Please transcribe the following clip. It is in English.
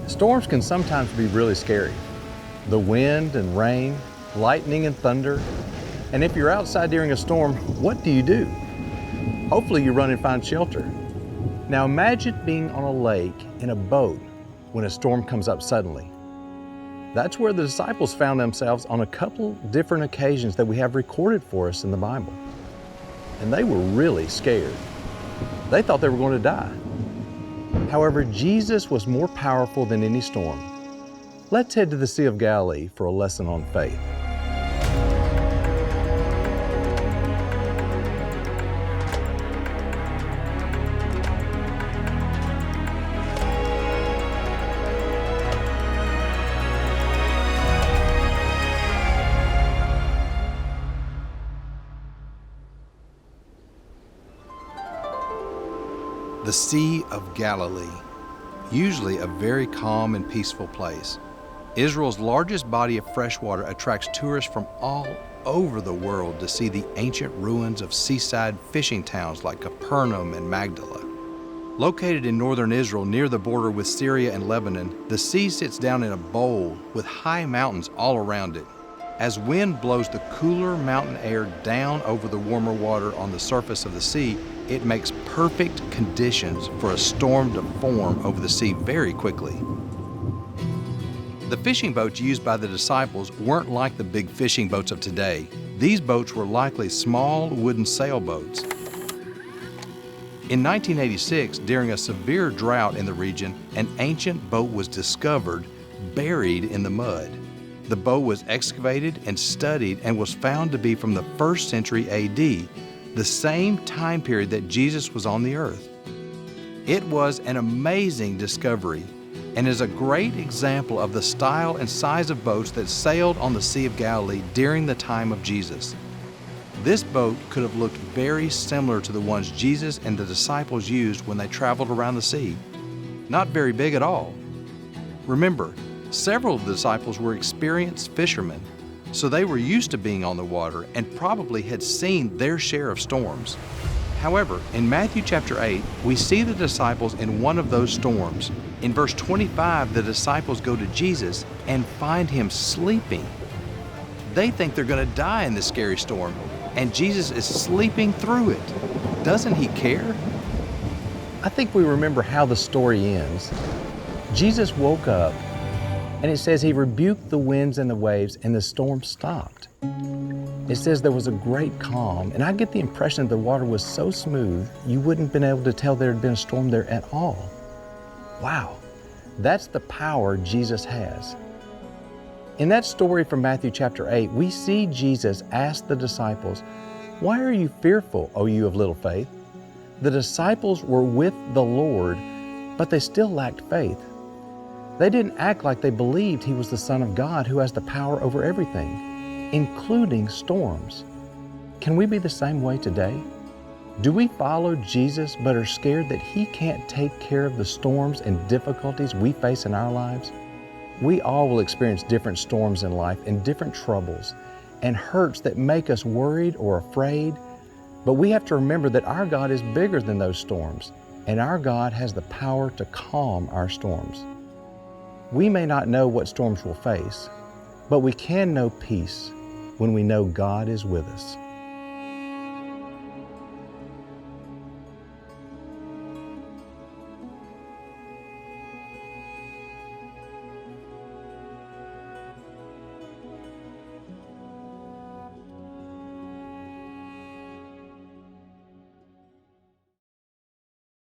Storms can sometimes be really scary. The wind and rain, lightning and thunder. And if you're outside during a storm, what do? Hopefully you run and find shelter. Now imagine being on a lake in a boat when a storm comes up suddenly. That's where the disciples found themselves on a couple different occasions that we have recorded for us in the Bible. And they were really scared. They thought they were going to die. However, Jesus was more powerful than any storm. Let's head to the Sea of Galilee for a lesson on faith. The Sea of Galilee, usually a very calm and peaceful place. Israel's largest body of fresh water attracts tourists from all over the world to see the ancient ruins of seaside fishing towns like Capernaum and Magdala. Located in northern Israel near the border with Syria and Lebanon, the sea sits down in a bowl with high mountains all around it. As wind blows the cooler mountain air down over the warmer water on the surface of the sea, it makes perfect conditions for a storm to form over the sea very quickly. The fishing boats used by the disciples weren't like the big fishing boats of today. These boats were likely small wooden sailboats. In 1986, during a severe drought in the region, an ancient boat was discovered buried in the mud. The boat was excavated and studied and was found to be from the 1st century AD, the same time period that Jesus was on the earth. It was an amazing discovery and is a great example of the style and size of boats that sailed on the Sea of Galilee during the time of Jesus. This boat could have looked very similar to the ones Jesus and the disciples used when they traveled around the sea. Not very big at all. Remember, several of the disciples were experienced fishermen, so they were used to being on the water and probably had seen their share of storms. However, in Matthew chapter 8, we see the disciples in one of those storms. In verse 25, the disciples go to Jesus and find him sleeping. They think they're going to die in this scary storm, and Jesus is sleeping through it. Doesn't he care? I think we remember how the story ends. Jesus woke up, and it says he rebuked the winds and the waves, and the storm stopped. It says there was a great calm, and I get the impression that the water was so smooth, you wouldn't have been able to tell there had been a storm there at all. Wow, that's the power Jesus has. In that story from Matthew chapter 8, we see Jesus ask the disciples, "Why are you fearful, O you of little faith?" The disciples were with the Lord, but they still lacked faith. They didn't act like they believed he was the Son of God who has the power over everything, including storms. Can we be the same way today? Do we follow Jesus but are scared that he can't take care of the storms and difficulties we face in our lives? We all will experience different storms in life and different troubles and hurts that make us worried or afraid, but we have to remember that our God is bigger than those storms, and our God has the power to calm our storms. We may not know what storms we'll face, but we can know peace when we know God is with us.